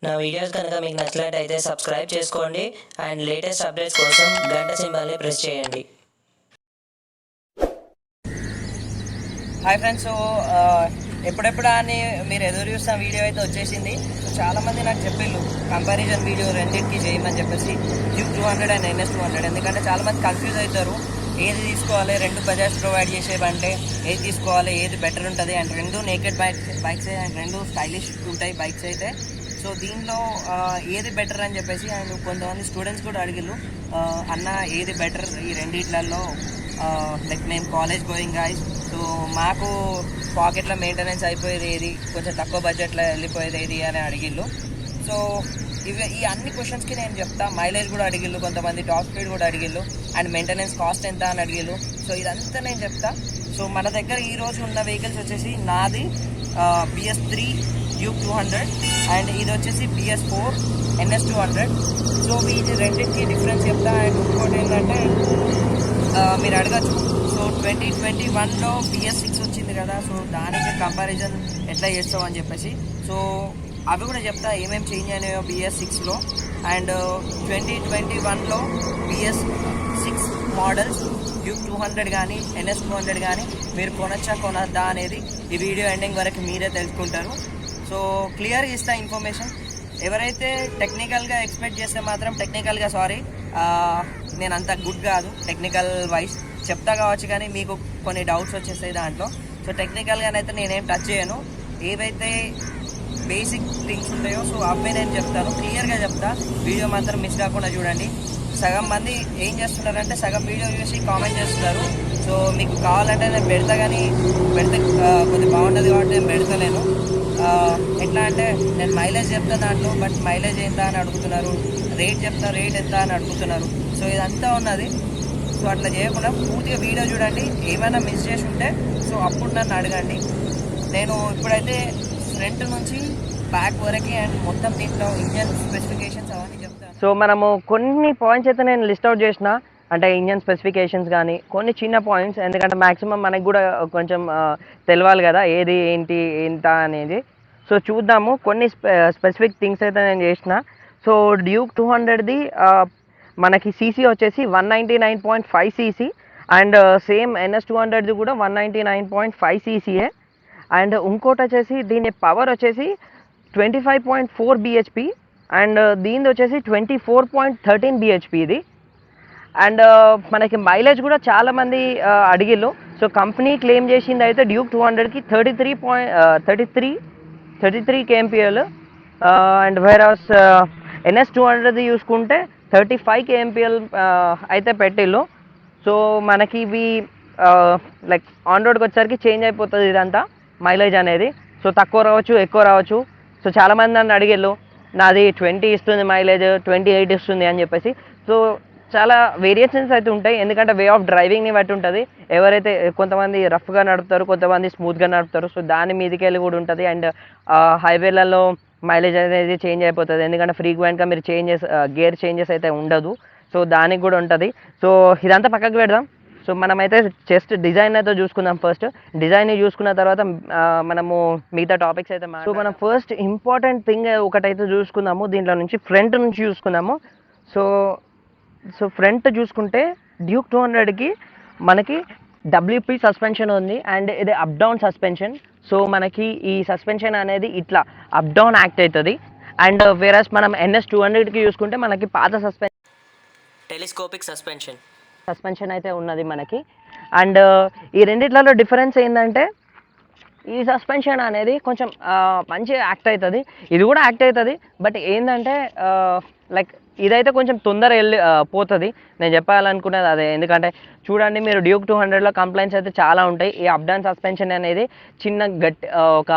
నా వీడియోస్ కనుక మీకు నచ్చినట్లయితే సబ్స్క్రైబ్ చేసుకోండి అండ్ లేటెస్ట్ అప్డేట్స్ కోసం గంట సింబల్ని ప్రెస్ చేయండి. హాయ్ ఫ్రెండ్స్, సో ఎప్పుడెప్పుడు అని మీరు ఎదురు చూసిన వీడియో అయితే వచ్చేసింది. సో చాలామంది నాకు చెప్పిళ్ళు కంపారిజన్ వీడియో రెండింటికి చేయమని చెప్పేసి, డ్యూక్ 200 అండ్ NS 200. ఎందుకంటే చాలామంది కన్ఫ్యూజ్ అవుతారు, ఏది తీసుకోవాలి, రెండు బజాజ్ ప్రొవైడ్ చేసేవంటే ఏది తీసుకోవాలి, ఏది బెటర్ ఉంటుంది. అండ్ రెండు నేకెడ్ బైక్స్ అండ్ రెండు స్టైలిష్ ఉంటాయి బైక్స్ అయితే. సో దీనిలో ఏది బెటర్ అని చెప్పేసి అండ్ కొంతమంది స్టూడెంట్స్ కూడా అడిగిళ్ళు, అన్న ఏది బెటర్ ఈ రెండిట్లలో, లైక్ మేము కాలేజ్ గోయింగ్ గాయ్స్, సో మాకు పాకెట్లో మెయింటెనెన్స్ అయిపోయేది ఏది, కొంచెం తక్కువ బడ్జెట్లో వెళ్ళిపోయేది ఏది అని అడిగిళ్ళు. సో ఈ అన్ని క్వశ్చన్స్కి నేను చెప్తా. మైలేజ్ కూడా అడిగిళ్ళు, కొంతమంది టాప్ స్పీడ్ కూడా అడిగిళ్ళు, అండ్ మెయింటెనెన్స్ కాస్ట్ ఎంత అని అడిగిళ్ళు. సో ఇదంతా నేను చెప్తా. సో మన దగ్గర ఈరోజు ఉన్న వెహికల్స్ వచ్చేసి నాది BS3 డ్యూక్ 200 అండ్ ఇది వచ్చేసి BS4 NS 200. సో వీటి రెండింటికి డిఫరెన్స్ చెప్తా. అండ్ ఇంకోటి ఏంటంటే మీరు అడగచ్చు, సో 2021లో BS6 వచ్చింది కదా, సో దానికి కంపారిజన్ ఎట్లా చేస్తావు అని చెప్పేసి. సో అవి కూడా చెప్తా ఏమేమి చేంజ్ అయినాయో BS6లో. అండ్ 2021లో BS6 మోడల్స్ డ్యూక్ 200 కానీ NS 200 కానీ మీరు కొనొద్దా అనేది ఈ వీడియో ఎండింగ్ వరకు మీరే తెలుసుకుంటారు. సో క్లియర్గా ఇస్తా ఇన్ఫర్మేషన్. ఎవరైతే టెక్నికల్గా ఎక్స్పెక్ట్ చేస్తే మాత్రం టెక్నికల్గా నేను అంత గుడ్ కాదు టెక్నికల్ వైజ్, చెప్తా కావచ్చు కానీ మీకు కొన్ని డౌట్స్ వచ్చేస్తాయి దాంట్లో. సో టెక్నికల్గానైతే నేనేం టచ్ చేయను, ఏవైతే బేసిక్ థింగ్స్ ఉంటాయో సో అవే నేను చెప్తాను, క్లియర్గా చెప్తా. వీడియో మాత్రం మిస్ కాకుండా చూడండి. సగం మంది ఏం చేస్తున్నారంటే సగం వీడియో చూసి కామెంట్ చేస్తున్నారు. సో మీకు కావాలంటే నేను పెడతా, కానీ పెడితే కొద్దిగా బాగుంటుంది కాబట్టి నేను పెడతలేను. ఎట్లా అంటే నేను మైలేజ్ చెప్తా దాంట్లో, బట్ మైలేజ్ ఎంత అని అడుగుతున్నారు, రేట్ చెప్తా రేట్ ఎంత అని అడుగుతున్నారు. సో ఇదంతా ఉన్నది. సో అట్లా చేయకుండా పూర్తిగా వీడియో చూడండి. ఏమైనా మిస్ చేసి ఉంటే సో అప్పుడు నన్ను అడగండి. నేను ఇప్పుడైతే ఫ్రంట్ నుంచి బ్యాక్ వరకు అండ్ మొత్తం దీంట్లో ఇంజన్ స్పెసిఫికేషన్స్ అవన్నీ చెప్తాను. సో మనము కొన్ని పాయింట్స్ అయితే నేను లిస్ట్ అవుట్ చేసిన, అంటే ఇంజన్ స్పెసిఫికేషన్స్ కానీ కొన్ని చిన్న పాయింట్స్, ఎందుకంటే మ్యాక్సిమం మనకి కూడా కొంచెం తెలవాలి కదా ఏది ఏంటి ఎంత అనేది. సో చూద్దాము, కొన్ని స్పెసిఫిక్ థింగ్స్ అయితే నేను చేసిన. సో డ్యూక్ 200ది మనకి సీసీ వచ్చేసి 199.5 cc అండ్ సేమ్ NS 200ది కూడా 199.5 cc. అండ్ ఇంకోటి వచ్చేసి దీని పవర్ వచ్చేసి 25.4 bhp అండ్ దీనిది వచ్చేసి 24.13 bhp ఇది. అండ్ మనకి మైలేజ్ కూడా చాలామంది అడిగిళ్ళు. సో కంపెనీ క్లెయిమ్ చేసింది అయితే డ్యూక్ 200కి 33 kmpl అండ్ వేరాస్ NS 200ది చూసుకుంటే 35 kmpl అయితే పెట్టిళ్ళు. సో మనకి ఇవి లైక్ ఆన్ రోడ్కి వచ్చేసరికి చేంజ్ అయిపోతుంది ఇదంతా మైలేజ్ అనేది. సో తక్కువ రావచ్చు, ఎక్కువ రావచ్చు. సో చాలామంది నన్ను అడిగిళ్ళు, నాది 20 ఇస్తుంది మైలేజ్, 28 ఇస్తుంది అని చెప్పేసి. సో చాలా వేరియేషన్స్ అయితే ఉంటాయి, ఎందుకంటే వే ఆఫ్ డ్రైవింగ్ని బట్టి ఉంటుంది. ఎవరైతే కొంతమంది రఫ్గా నడుపుతారు, కొంతమంది స్మూత్గా నడుపుతారు. సో దాని మీదకి వెళ్ళి కూడా ఉంటుంది. అండ్ హైవేలలో మైలేజ్ అనేది చేంజ్ అయిపోతుంది, ఎందుకంటే ఫ్రీక్వెంట్గా మీరు గేర్ చేంజెస్ అయితే ఉండదు. సో దానికి కూడా ఉంటుంది. సో ఇదంతా పక్కకు పెడదాం. సో మనమైతే జస్ట్ డిజైన్ అయితే చూసుకుందాం. ఫస్ట్ డిజైన్ చూసుకున్న తర్వాత మనము మిగతా టాపిక్స్ అయితే సో మనం ఫస్ట్ ఇంపార్టెంట్ థింగ్ ఒకటైతే చూసుకుందాము, దీంట్లో నుంచి ఫ్రంట్ నుంచి చూసుకుందాము. సో ఫ్రంట్ చూసుకుంటే డ్యూక్ 200కి మనకి WP సస్పెన్షన్ ఉంది అండ్ ఇది అప్ డౌన్ సస్పెన్షన్. సో మనకి ఈ సస్పెన్షన్ అనేది ఇట్లా అప్ డౌన్ యాక్ట్ అవుతుంది. అండ్ వేరస్ మనం NS 200కి చూసుకుంటే మనకి పాత టెలిస్కోపిక్ సస్పెన్షన్ అయితే ఉన్నది మనకి. అండ్ ఈ రెండిట్లలో డిఫరెన్స్ ఏంటంటే ఈ సస్పెన్షన్ అనేది కొంచెం మంచిగా యాక్ట్ అవుతుంది, ఇది కూడా యాక్ట్ అవుతుంది. బట్ ఏంటంటే లైక్ ఇదైతే కొంచెం తొందర పోతుంది. నేను చెప్పాలనుకునేది అదే, ఎందుకంటే చూడండి మీరు డ్యూక్ 200లో కంప్లైంట్స్ అయితే చాలా ఉంటాయి. ఈ అప్ డౌన్ సస్పెన్షన్ అనేది చిన్న ఒక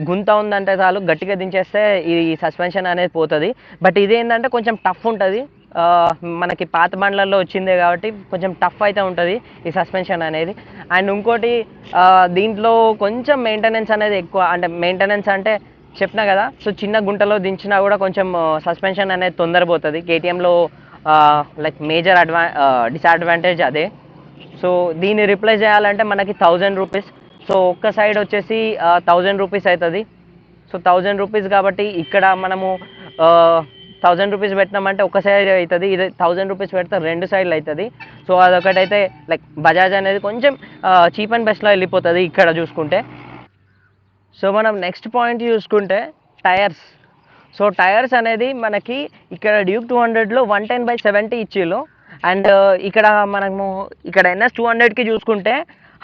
గుంత ఉందంటే చాలు గట్టిగా దించేస్తే ఈ సస్పెన్షన్ అనేది పోతుంది. బట్ ఇదేంటంటే కొంచెం టఫ్ ఉంటుంది, మనకి పాత బండ్లలో వచ్చిందే కాబట్టి కొంచెం టఫ్ అయితే ఉంటుంది ఈ సస్పెన్షన్ అనేది. అండ్ ఇంకోటి దీంట్లో కొంచెం మెయింటెనెన్స్ అనేది ఎక్కువ, అంటే మెయింటెనెన్స్ అంటే చెప్పినా కదా. సో చిన్న గుంటలో దించినా కూడా కొంచెం సస్పెన్షన్ అనేది తొందరపోతుంది. KTMలో లైక్ మేజర్ డిసడ్వాంటేజ్ అదే. సో దీన్ని రిప్లేస్ చేయాలంటే మనకి 1000 రూపీస్. సో ఒక్క సైడ్ వచ్చేసి 1000 రూపీస్ అవుతుంది. సో 1000 రూపీస్ కాబట్టి ఇక్కడ మనము 1000 రూపీస్ పెట్టినామంటే ఒక సైడ్ అవుతుంది, ఇది 1000 రూపీస్ పెడితే 2 సైడ్లు అవుతుంది. సో అదొకటైతే లైక్ బజాజ్ అనేది కొంచెం చీప్ అండ్ బెస్ట్లో వెళ్ళిపోతుంది ఇక్కడ చూసుకుంటే. సో మనం నెక్స్ట్ పాయింట్ చూసుకుంటే టైర్స్. సో టైర్స్ అనేది మనకి ఇక్కడ డ్యూక్ 200లో 110/70 ఇచ్చిళ్ళు. అండ్ ఇక్కడ మనము ఇక్కడ NS 200కి చూసుకుంటే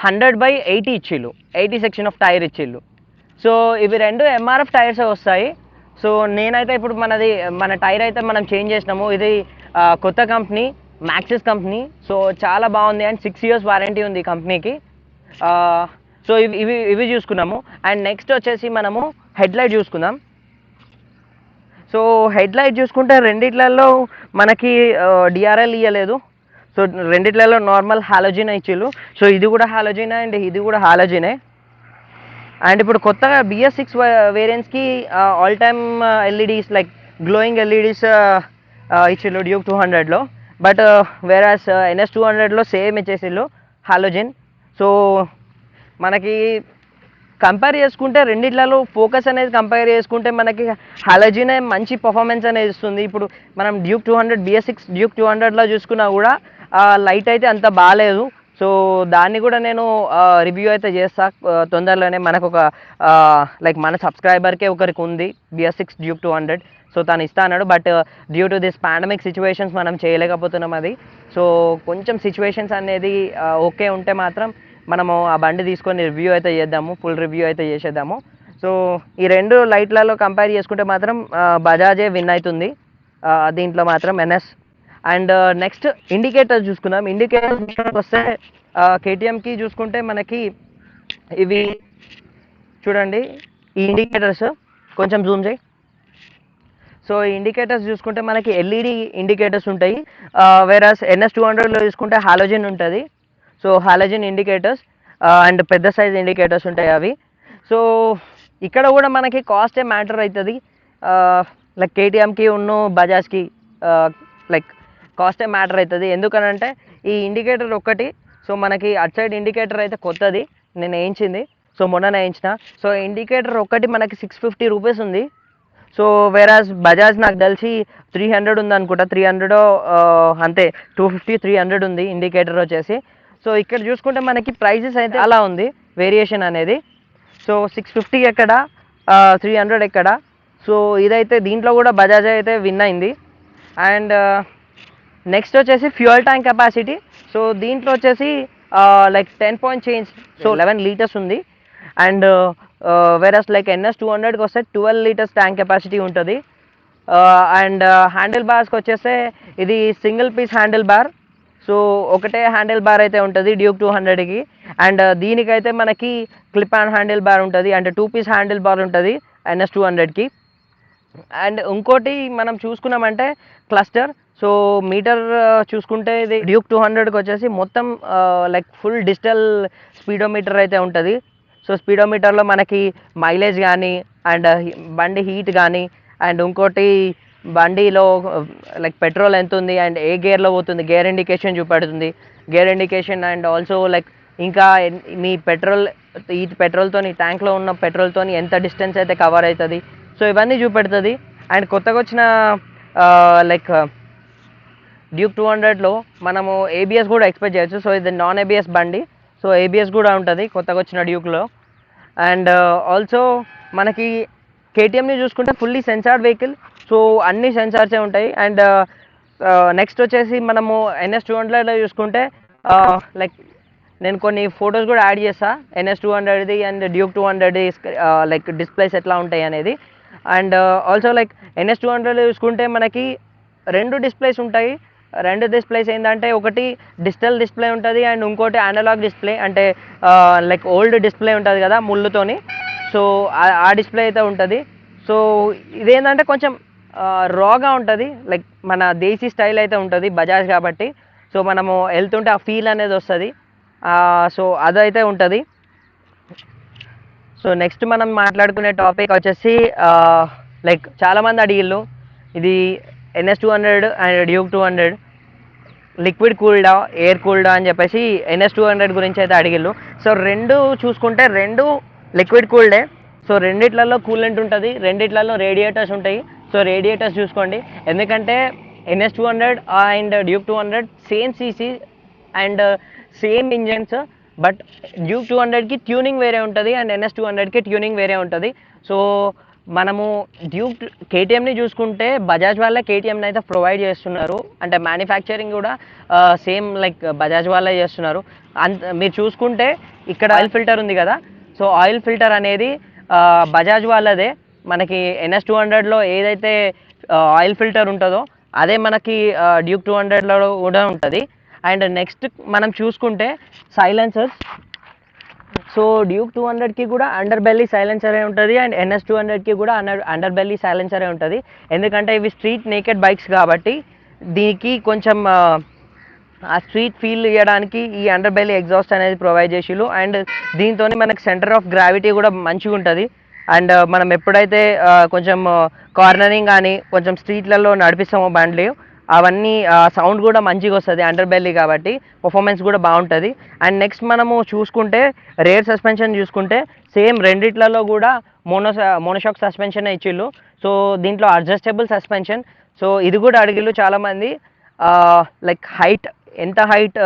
100/80 ఇచ్చిళ్ళు, 80 సెక్షన్ ఆఫ్ టైర్ ఇచ్చిళ్ళు. సో ఇవి రెండు MRF టైర్స్ వస్తాయి. సో నేనైతే ఇప్పుడు మన టైర్ అయితే మనం చేంజ్ చేసినాము. ఇది కొత్త కంపెనీ, మ్యాక్సిస్ కంపెనీ. సో చాలా బాగుంది అండ్ 6 years వారంటీ ఉంది కంపెనీకి. సో ఇవి చూసుకున్నాము. అండ్ నెక్స్ట్ వచ్చేసి మనము హెడ్ లైట్ చూసుకుందాం. సో హెడ్ లైట్ చూసుకుంటే రెండిట్లలో మనకి DRL ఇవ్వలేదు. సో రెండిట్లలో నార్మల్ హాలోజిన్ ఇచ్చిళ్ళు. సో ఇది కూడా హాలోజిన్ అండ్ ఇది కూడా హాలోజినే. అండ్ ఇప్పుడు కొత్తగా BS6 వేరియంట్స్కి all time LEDs like glowing LEDs ఇచ్చిళ్ళు డ్యూక్ 200లో. బట్ వేరాస్ NS 200లో సేమ్ ఇచ్చేసిళ్ళు హాలోజిన్. సో మనకి కంపేర్ చేసుకుంటే రెండిట్లలో ఫోకస్ అనేది కంపేర్ చేసుకుంటే మనకి హాలోజిన్ మంచి పర్ఫార్మెన్స్ అనేది ఇస్తుంది. ఇప్పుడు మనం డ్యూక్ 200 BS6 డ్యూక్ 200లో చూసుకున్నా కూడా లైట్ అయితే అంత బాగాలేదు. సో దాన్ని కూడా నేను రివ్యూ అయితే చేస్తా తొందరలోనే. మనకు ఒక లైక్ మన సబ్స్క్రైబర్కే ఒకరికి ఉంది BS6 డ్యూక్ 200. సో తను ఇస్తా అన్నాడు. But due to this pandemic situations మనం చేయలేకపోతున్నాం అది. సో కొంచెం సిచ్యువేషన్స్ అనేది ఓకే ఉంటే మాత్రం మనము ఆ బండి తీసుకొని రివ్యూ అయితే చేద్దాము, ఫుల్ రివ్యూ అయితే చేసేద్దాము. సో ఈ రెండు లైట్లలో కంపేర్ చేసుకుంటే మాత్రం బజాజే విన్ అవుతుంది దీంట్లో మాత్రం NS. అండ్ నెక్స్ట్ ఇండికేటర్స్ చూసుకుందాం. ఇండికేటర్స్ వస్తే KTMకి చూసుకుంటే మనకి ఇవి చూడండి, ఈ ఇండికేటర్స్ కొంచెం జూమ్ చేయి. సో ఈ ఇండికేటర్స్ చూసుకుంటే మనకి LED ఇండికేటర్స్ ఉంటాయి. వేరాస్ NS 200లో చూసుకుంటే హాలోజిన్ ఉంటుంది. సో హాలోజిన్ ఇండికేటర్స్ అండ్ పెద్ద సైజ్ ఇండికేటర్స్ ఉంటాయి అవి. సో ఇక్కడ కూడా మనకి కాస్టే మ్యాటర్ అవుతుంది. లైక్ KTMకి ఉన్న బజాజ్కి లైక్ కాస్టే మ్యాటర్ అవుతుంది. ఎందుకనంటే ఈ ఇండికేటర్ ఒక్కటి, సో మనకి అట్ సైడ్ ఇండికేటర్ అయితే కొత్తది, నేను వేయించింది. సో మొన్ననే వేయించిన. సో ఇండికేటర్ ఒక్కటి మనకి 650 రూపీస్ ఉంది. సో వేరాజ్ బజాజ్ నాకు తెలిసి 300 ఉంది అనుకుంటా, 300 అంతే, 250 300 ఉంది ఇండికేటర్ వచ్చేసి. సో ఇక్కడ చూసుకుంటే మనకి ప్రైజెస్ అయితే అలా ఉంది వేరియేషన్ అనేది. సో 650 ఎక్కడ, 300 ఎక్కడ. సో ఇదైతే దీంట్లో కూడా బజాజ్ అయితే విన్ అయింది. అండ్ నెక్స్ట్ వచ్చేసి ఫ్యూయల్ ట్యాంక్ కెపాసిటీ. సో దీంట్లో వచ్చేసి like 10 point change, so 11 litres ఉంది. అండ్ వేరస్ లైక్ NS 200కి వస్తే 12 లీటర్స్ ట్యాంక్ కెపాసిటీ ఉంటుంది. అండ్ హ్యాండిల్ బార్స్కి వచ్చేస్తే ఇది single piece handle bar. So ఒకటే హ్యాండిల్ బార్ అయితే ఉంటుంది డ్యూక్ 200కి. అండ్ దీనికైతే మనకి క్లిప్ అండ్ హ్యాండిల్ బార్ ఉంటుంది. అండ్ 2 పీస్ హ్యాండిల్ బార్ ఉంటుంది NS 200కి. అండ్ ఇంకోటి మనం చూసుకున్నామంటే క్లస్టర్. సో మీటర్ చూసుకుంటే ఇది డ్యూక్ 200కి వచ్చేసి మొత్తం లైక్ ఫుల్ డిజిటల్ స్పీడోమీటర్ అయితే ఉంటుంది. సో స్పీడోమీటర్లో మనకి మైలేజ్ కానీ అండ్ బండి హీట్ కానీ అండ్ ఇంకోటి బండిలో లైక్ పెట్రోల్ ఎంత ఉంది అండ్ ఏ గేర్లో పోతుంది గేర్ ఇండికేషన్ చూపెడుతుంది. Gear indication and also like ఇంకా మీ ఈ పెట్రోల్తోని ట్యాంక్లో ఉన్న పెట్రోల్తోని ఎంత డిస్టెన్స్ అయితే కవర్ అవుతుంది, సో ఇవన్నీ చూపెడుతుంది. అండ్ కొత్తగా వచ్చిన లైక్ డ్యూక్ 200లో మనము ABS కూడా ఎక్స్పెక్ట్ చేయొచ్చు. సో ఇది నాన్ ABS బండి, సో ABS కూడా ఉంటుంది కొత్తగా వచ్చిన డ్యూక్లో. అండ్ ఆల్సో మనకి KTMని చూసుకుంటే ఫుల్లీ సెన్సార్డ్ వెహికల్. సో అన్ని సెన్సార్సే ఉంటాయి. అండ్ నెక్స్ట్ వచ్చేసి మనము NS 200లో చూసుకుంటే లైక్ నేను కొన్ని ఫొటోస్ కూడా యాడ్ చేస్తా NS 200ది అండ్ డ్యూక్ 200ది లైక్ డిస్ప్లేస్ ఎట్లా ఉంటాయి అనేది. అండ్ ఆల్సో లైక్ NS 200లో చూసుకుంటే మనకి 2 డిస్ప్లేస్ ఉంటాయి. 2 డిస్ప్లేస్ ఏంటంటే ఒకటి డిజిటల్ డిస్ప్లే ఉంటుంది అండ్ ఇంకోటి అనలాగ్ డిస్ప్లే, అంటే లైక్ ఓల్డ్ డిస్ప్లే ఉంటుంది కదా ముళ్ళుతోని. సో ఆ డిస్ప్లే అయితే ఉంటుంది. సో ఇదేంటంటే కొంచెం రాగా ఉంటుంది, లైక్ మన దేశీ స్టైల్ అయితే ఉంటుంది బజాజ్ కాబట్టి. సో మనము వెళ్తుంటే ఆ ఫీల్ అనేది వస్తుంది. సో అదైతే ఉంటుంది. సో నెక్స్ట్ మనం మాట్లాడుకునే టాపిక్ వచ్చేసి లైక్ చాలామంది అడిగిళ్ళు ఇది NS 200 అండ్ డ్యూక్ 200 లిక్విడ్ కూల్డా ఎయిర్ కూల్డా అని చెప్పేసి NS 200 గురించి అయితే అడిగిళ్ళు. సో రెండు చూసుకుంటే రెండు లిక్విడ్ కూల్డే. సో రెండిట్లలో కూలెంట్ ఉంటుంది, రెండిట్లలో రేడియేటర్స్ ఉంటాయి. సో రేడియేటర్స్ చూసుకోండి, ఎందుకంటే NS200 and Duke 200 same CC and same engines, but Duke 200కి ట్యూనింగ్ వేరే ఉంటుంది అండ్ NS200కి ట్యూనింగ్ వేరే ఉంటుంది. సో మనము డ్యూక్ KTMని చూసుకుంటే బజాజ్ వాళ్ళే KTMని అయితే ప్రొవైడ్ చేస్తున్నారు, అంటే మ్యానుఫ్యాక్చరింగ్ కూడా సేమ్ లైక్ బజాజ్ వాళ్ళే చేస్తున్నారు. మీరు చూసుకుంటే ఇక్కడ ఆయిల్ ఫిల్టర్ ఉంది కదా, సో ఆయిల్ ఫిల్టర్ అనేది బజాజ్ వాళ్ళదే. మనకి NS200లో ఏదైతే ఆయిల్ ఫిల్టర్ ఉంటుందో అదే మనకి డ్యూక్ 200లో కూడా ఉంటుంది. అండ్ నెక్స్ట్ మనం చూసుకుంటే సైలెన్సర్స్. సో డ్యూక్ 200కి కూడా అండర్ బెల్లీ సైలెన్సరే ఉంటుంది అండ్ NS200కి కూడా అండర్ బెల్లీ సైలెన్సరే ఉంటుంది. ఎందుకంటే ఇవి స్ట్రీట్ నేకెడ్ బైక్స్ కాబట్టి దీనికి కొంచెం ఆ స్ట్రీట్ ఫీల్ ఇవ్వడానికి ఈ అండర్ బెల్లీ ఎగ్జాస్ట్ అనేది ప్రొవైడ్ చేసిళ్ళు. అండ్ దీంతో మనకి సెంటర్ ఆఫ్ గ్రావిటీ కూడా మంచిగా ఉంటుంది. అండ్ మనం ఎప్పుడైతే కొంచెం కార్నరింగ్ కానీ కొంచెం స్ట్రీట్లలో నడిపిస్తామో బండ్లు, అవన్నీ సౌండ్ కూడా మంచిగా వస్తుంది అండర్ బెల్లీ కాబట్టి, పర్ఫార్మెన్స్ కూడా బాగుంటుంది. అండ్ నెక్స్ట్ మనము చూసుకుంటే రేర్ సస్పెన్షన్ చూసుకుంటే సేమ్ రెండిట్లలో కూడా మోనోషాక్ సస్పెన్షన్ ఇచ్చిళ్ళు. సో దీంట్లో అడ్జస్టబుల్ సస్పెన్షన్. సో ఇది కూడా అడిగిళ్ళు చాలామంది, లైక్ హైట్ ఎంత హైట్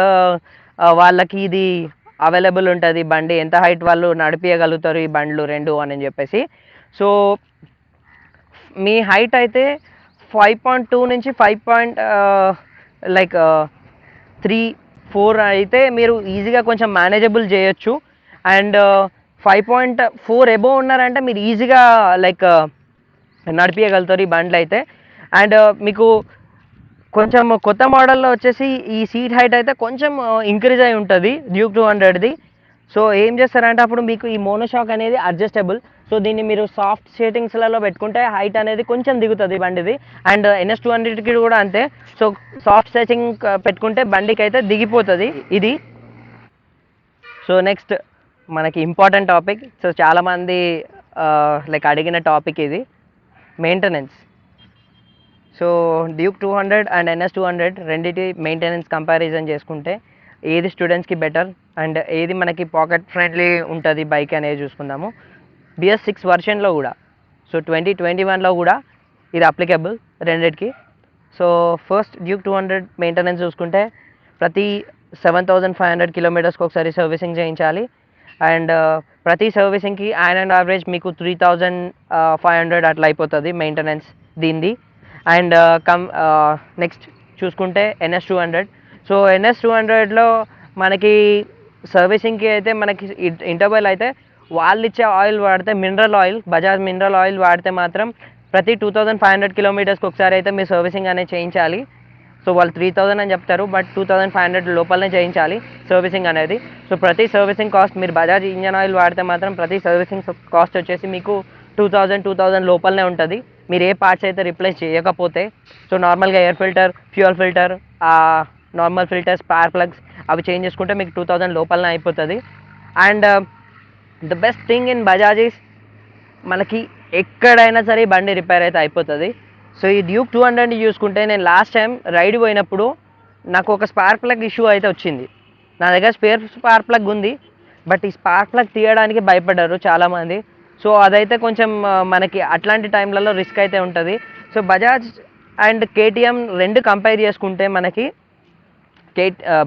వాళ్ళకి ఇది అవైలబుల్ ఉంటుంది బండి, ఎంత హైట్ వాళ్ళు నడిపించగలుగుతారు ఈ బండ్లు రెండు అని చెప్పేసి. సో మీ హైట్ అయితే 5.2 నుంచి 3-4 అయితే మీరు ఈజీగా కొంచెం మేనేజబుల్ చేయొచ్చు. అండ్ 5.4 ఎబోవ్ ఉన్నారంటే మీరు ఈజీగా లైక్ నడిపించగలుగుతారు ఈ బండ్లు అయితే. అండ్ మీకు కొంచెం కొత్త మోడల్లో వచ్చేసి ఈ సీట్ హైట్ అయితే కొంచెం ఇంక్రీజ్ అయి ఉంటుంది డ్యూక్ 200ది. సో ఏం చేస్తారంటే అప్పుడు మీకు ఈ మోనోషాక్ అనేది అడ్జస్టబుల్. సో దీన్ని మీరు సాఫ్ట్ సెట్టింగ్స్లలో పెట్టుకుంటే హైట్ అనేది కొంచెం దిగుతుంది బండిది. అండ్ NS200కి కూడా అంతే. సో సాఫ్ట్ సెట్టింగ్ పెట్టుకుంటే బండికి అయితే దిగిపోతుంది ఇది. సో నెక్స్ట్ మనకి ఇంపార్టెంట్ టాపిక్. సో చాలామంది లైక్ అడిగిన టాపిక్ ఇది, maintenance. So Duke 200 and NS200 రెండింటి మెయింటెనెన్స్ కంపారిజన్ చేసుకుంటే ఏది స్టూడెంట్స్కి బెటర్ అండ్ ఏది మనకి పాకెట్ ఫ్రెండ్లీ ఉంటుంది బైక్ అనేది చూసుకుందాము. BS6 వర్షన్లో కూడా, సో 2021లో కూడా ఇది అప్లికబుల్ రెండింటికి. సో ఫస్ట్ డ్యూక్ 200 మెయింటెనెన్స్ చూసుకుంటే ప్రతి 7,500 కిలోమీటర్స్కి ఒకసారి సర్వీసింగ్ చేయించాలి. అండ్ ప్రతి సర్వీసింగ్కి అండ్ యావరేజ్ మీకు 3,500 అట్లా అయిపోతుంది మెయింటెనెన్స్ దీనిది. అండ్ నెక్స్ట్ చూసుకుంటే NS200. సో NS200లో మనకి సర్వీసింగ్కి అయితే మనకి ఇంటర్వెల్ అయితే వాళ్ళు ఇచ్చే ఆయిల్ వాడితే, mineral oil, Bajaj mineral oil వాడితే మాత్రం ప్రతి 2,500 కిలోమీటర్స్కి ఒకసారి అయితే మీరు సర్వీసింగ్ అనేది చేయించాలి. సో వాళ్ళు 3,000 అని చెప్తారు, బట్ 2,500 లోపలనే చేయించాలి సర్వీసింగ్ అనేది. సో ప్రతి సర్వీసింగ్ కాస్ట్, మీరు బజాజ్ ఇంజన్ ఆయిల్ వాడితే మాత్రం ప్రతి సర్వీసింగ్ కాస్ట్ వచ్చేసి మీకు 2,000 లోపలనే ఉంటుంది, మీరు ఏ పార్ట్స్ అయితే రిప్లేస్ చేయకపోతే. సో నార్మల్గా air filter, fuel filter, normal filter, spar plugs అవి చేంజ్ చేసుకుంటే మీకు 2,000 లోపలనే అయిపోతుంది. And the best thing in Bajaj is మనకి ఎక్కడైనా సరే బండి రిపేర్ అయితే అయిపోతుంది. సో ఈ డ్యూక్ 200ని చూసుకుంటే నేను లాస్ట్ టైం రైడ్ పోయినప్పుడు నాకు ఒక స్పార్క్ ప్లగ్ ఇష్యూ అయితే వచ్చింది. నా దగ్గర స్పార్క్ ప్లగ్ ఉంది, బట్ ఈ స్పార్క్ ప్లగ్ తీయడానికి భయపడ్డారు చాలామంది. సో అదైతే కొంచెం మనకి అట్లాంటి టైంలలో రిస్క్ అయితే ఉంటుంది. సో బజాజ్ అండ్ KTM రెండు కంపేర్ చేసుకుంటే మనకి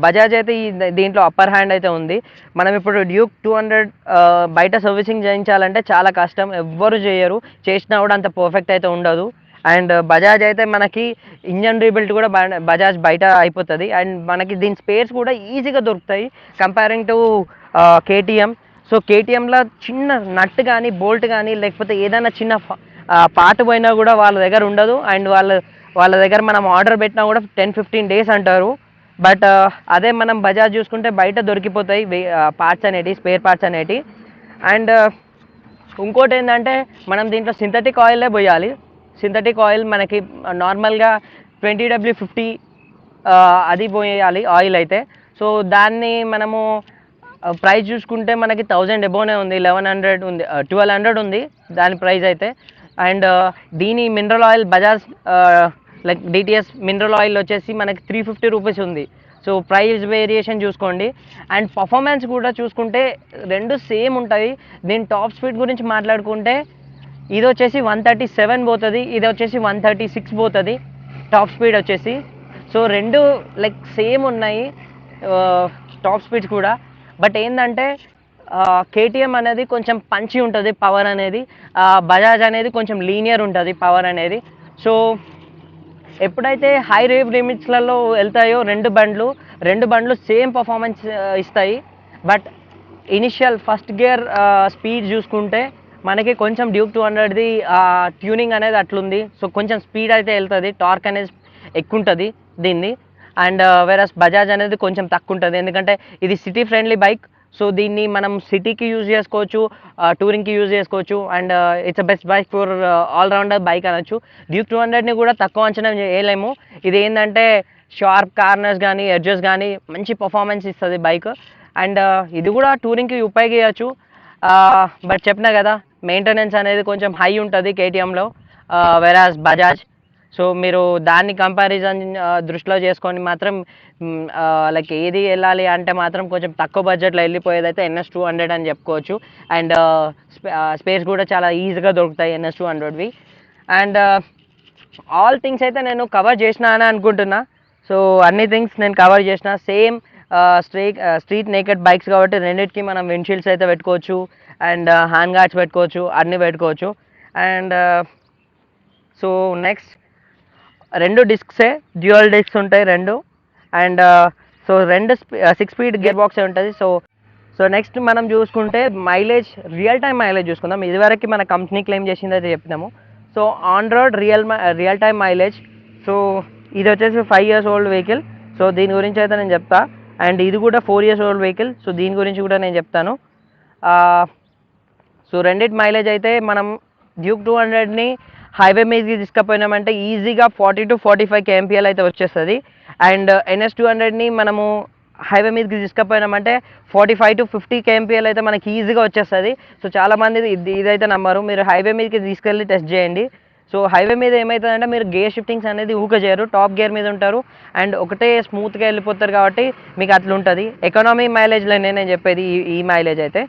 బజాజ్ అయితే దీంట్లో అప్పర్ హ్యాండ్ అయితే ఉంది. మనం ఇప్పుడు డ్యూక్ 200 బయట సర్వీసింగ్ చేయించాలంటే చాలా కష్టం, ఎవ్వరు చేయరు, చేసినా కూడా అంత పర్ఫెక్ట్ అయితే ఉండదు. అండ్ బజాజ్ అయితే మనకి ఇంజన్ రీబిల్ట్ కూడా బజాజ్ బయట అయిపోతుంది. అండ్ మనకి దీని స్పేర్స్ కూడా ఈజీగా దొరుకుతాయి కంపేరింగ్ టు KTM. సో KTMలో చిన్న నట్ కానీ, బోల్ట్ కానీ, లేకపోతే ఏదైనా చిన్న పార్ట్ పోయినా కూడా వాళ్ళ దగ్గర ఉండదు. అండ్ వాళ్ళ దగ్గర మనం ఆర్డర్ పెట్టినా కూడా 10-15 డేస్ అంటారు. బట్ అదే మనం బజాజ్ చూసుకుంటే బయట దొరికిపోతాయి పార్ట్స్ అనేటివి, స్పేర్ పార్ట్స్ అనేటివి. అండ్ ఇంకోటి ఏంటంటే మనం దీంట్లో సింథటిక్ ఆయిలే పోయాలి. సింథటిక్ ఆయిల్ మనకి నార్మల్గా 20W50 అది పోయాలి ఆయిల్ అయితే. సో దాన్ని మనము ప్రైస్ చూసుకుంటే మనకి 1,000 ఎబోనే ఉంది, 1,100 ఉంది, 1,200 ఉంది దాని ప్రైస్ అయితే. అండ్ దీని mineral oil Bajaj like DTS mineral oil వచ్చేసి మనకి 350 రూపీస్ ఉంది. సో ప్రైస్ వేరియేషన్ చూసుకోండి. అండ్ పర్ఫార్మెన్స్ కూడా చూసుకుంటే రెండు సేమ్ ఉంటాయి. దీని టాప్ స్పీడ్ గురించి మాట్లాడుకుంటే ఇది వచ్చేసి 137 పోతుంది, ఇది వచ్చేసి 136 పోతుంది టాప్ స్పీడ్ వచ్చేసి. సో రెండు లైక్ సేమ్ ఉన్నాయి టాప్ స్పీడ్స్ కూడా. బట్ ఏంటంటే కేటీఎం అనేది కొంచెం పంచి ఉంటుంది పవర్ అనేది, బజాజ్ అనేది కొంచెం లీనియర్ ఉంటుంది పవర్ అనేది. సో ఎప్పుడైతే హై రేవ్ లిమిట్స్లలో వెళ్తాయో రెండు బండ్లు సేమ్ పర్ఫార్మెన్స్ ఇస్తాయి. But initial first gear speed చూసుకుంటే మనకి కొంచెం డ్యూక్ 200ది ట్యూనింగ్ అనేది అట్లుంది. సో కొంచెం స్పీడ్ అయితే వెళ్తుంది, టార్క్ అనేది ఎక్కువ ఉంటుంది దీన్ని. అండ్ వేరస్ బజాజ్ అనేది కొంచెం తక్కువ ఉంటుంది, ఎందుకంటే ఇది సిటీ ఫ్రెండ్లీ బైక్. సో దీన్ని మనం సిటీకి యూజ్ చేసుకోవచ్చు, టూరింగ్కి యూజ్ చేసుకోవచ్చు. And it's a best bike for allrounder bike అనొచ్చు. డ్యూక్ 200ని కూడా తక్కువ అంచనా చేయలేము. ఇది ఏంటంటే షార్ప్ కార్నర్స్ కానీ ఎడ్జెస్ కానీ మంచి పర్ఫార్మెన్స్ ఇస్తుంది బైక్. అండ్ ఇది కూడా టూరింగ్కి ఉపయోగించవచ్చు. బట్ చెప్పినా కదా, మెయింటెనెన్స్ అనేది కొంచెం హై ఉంటుంది కేటీఎంలో, వెరాజ్ బజాజ్. సో మీరు దాన్ని కంపారిజన్ దృష్టిలో చేసుకొని మాత్రం లైక్ ఏది వెళ్ళాలి అంటే మాత్రం కొంచెం తక్కువ బడ్జెట్లో వెళ్ళిపోయేది అయితే NS200 అని చెప్పుకోవచ్చు. అండ్ స్పేస్ కూడా చాలా ఈజీగా దొరుకుతాయి NS200వి. అండ్ ఆల్ థింగ్స్ అయితే నేను కవర్ చేసిన అని అనుకుంటున్నా. సో అన్ని థింగ్స్ నేను కవర్ చేసిన. సేమ్ స్ట్రీట్ నేకెడ్ బైక్స్ కాబట్టి రెండింటికి మనం విండ్షీల్డ్స్ అయితే పెట్టుకోవచ్చు, అండ్ హ్యాండ్ గార్డ్స్ పెట్టుకోవచ్చు, అన్నీ పెట్టుకోవచ్చు. అండ్ సో నెక్స్ట్ రెండు డిస్క్సే, డ్యూయల్ డిస్క్స్ ఉంటాయి రెండు. అండ్ సో రెండు 6 స్పీడ్ గేర్ బాక్సే ఉంటుంది. సో నెక్స్ట్ మనం చూసుకుంటే మైలేజ్, రియల్ టైమ్ మైలేజ్ చూసుకుందాం. ఇదివరకు మన కంపెనీ క్లెయిమ్ చేసింది అయితే చెప్పినాము. So on road real time mileage. So ఇది వచ్చేసి 5 years ఓల్డ్ వెహికల్. సో దీని గురించి అయితే నేను చెప్తా. అండ్ ఇది కూడా 4 years ఓల్డ్ వెహికల్. సో దీని గురించి కూడా నేను చెప్తాను. సో రెండిటి మైలేజ్ అయితే మనం డ్యూక్ 200ని హైవే మీదకి తీసుకుపోయినామంటే ఈజీగా 40 to 45 kmpl అయితే వచ్చేస్తుంది. అండ్ NS200ని మనము హైవే మీదకి తీసుకుపోయినామంటే 45 to 50 kmpl అయితే మనకి ఈజీగా వచ్చేస్తుంది. సో చాలామంది ఇదైతే నమ్మరు, మీరు హైవే మీదకి తీసుకెళ్ళి టెస్ట్ చేయండి. సో హైవే మీద ఏమవుతుందంటే మీరు గేర్ షిఫ్టింగ్స్ అనేది చేయరు, టాప్ గేర్ మీద ఉంటారు అండ్ ఒకటే స్మూత్గా వెళ్ళిపోతారు కాబట్టి మీకు అట్లా ఉంటుంది. ఎకనామీ మైలేజ్లో నేను చెప్పేది ఈ మైలేజ్ అయితే,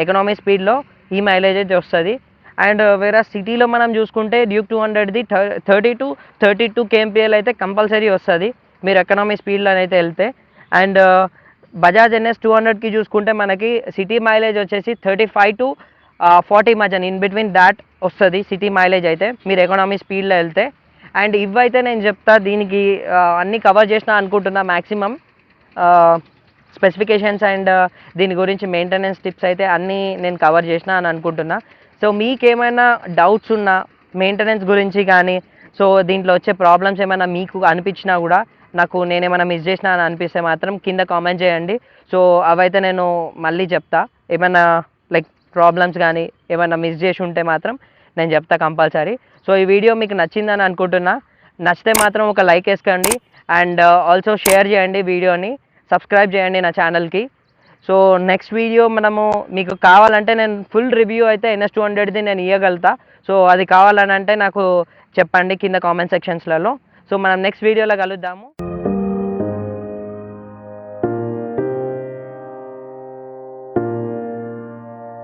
ఎకనామీ స్పీడ్లో ఈ మైలేజ్ అయితే వస్తుంది. అండ్ వేరే సిటీలో మనం చూసుకుంటే డ్యూక్ 200ది 30 to 32 kmpl అయితే కంపల్సరీ వస్తుంది మీరు ఎకనామీ స్పీడ్లో అయితే వెళ్తే. అండ్ బజాజ్ NS200కి చూసుకుంటే మనకి సిటీ మైలేజ్ వచ్చేసి 35 to 40 మధ్యన ఇన్ బిట్వీన్ దాట్ వస్తుంది సిటీ మైలేజ్ అయితే మీరు ఎకనామీ స్పీడ్లో వెళ్తే. అండ్ ఇవైతే నేను చెప్తా, దీనికి అన్నీ కవర్ చేసిన అనుకుంటున్నా మ్యాక్సిమం స్పెసిఫికేషన్స్ అండ్ దీని గురించి మెయింటెనెన్స్ టిప్స్ అయితే అన్నీ నేను కవర్ చేసిన అని అనుకుంటున్నా. సో మీకేమైనా డౌట్స్ ఉన్నా మెయింటెనెన్స్ గురించి కానీ, సో దీంట్లో వచ్చే ప్రాబ్లమ్స్ ఏమైనా మీకు అనిపించినా కూడా, నాకు నేనేమైనా మిస్ చేసినా అని అనిపిస్తే మాత్రం కింద కామెంట్ చేయండి. సో అవైతే నేను మళ్ళీ చెప్తా. ఏమైనా లైక్ ప్రాబ్లమ్స్ కానీ ఏమైనా మిస్ చేసి ఉంటే మాత్రం నేను చెప్తా కంపల్సరీ. సో ఈ వీడియో మీకు నచ్చిందని అనుకుంటున్నా. నచ్చితే మాత్రం ఒక లైక్ వేసుకోండి అండ్ ఆల్సో షేర్ చేయండి వీడియోని, సబ్స్క్రైబ్ చేయండి నా ఛానల్కి. సో నెక్స్ట్ వీడియో మనము మీకు కావాలంటే నేను ఫుల్ రివ్యూ అయితే NS200ది నేను ఇవ్వగలుగుతా. సో అది కావాలని అంటే నాకు చెప్పండి కింద కామెంట్ సెక్షన్స్లలో. సో మనం నెక్స్ట్ వీడియోలో కలుద్దాము.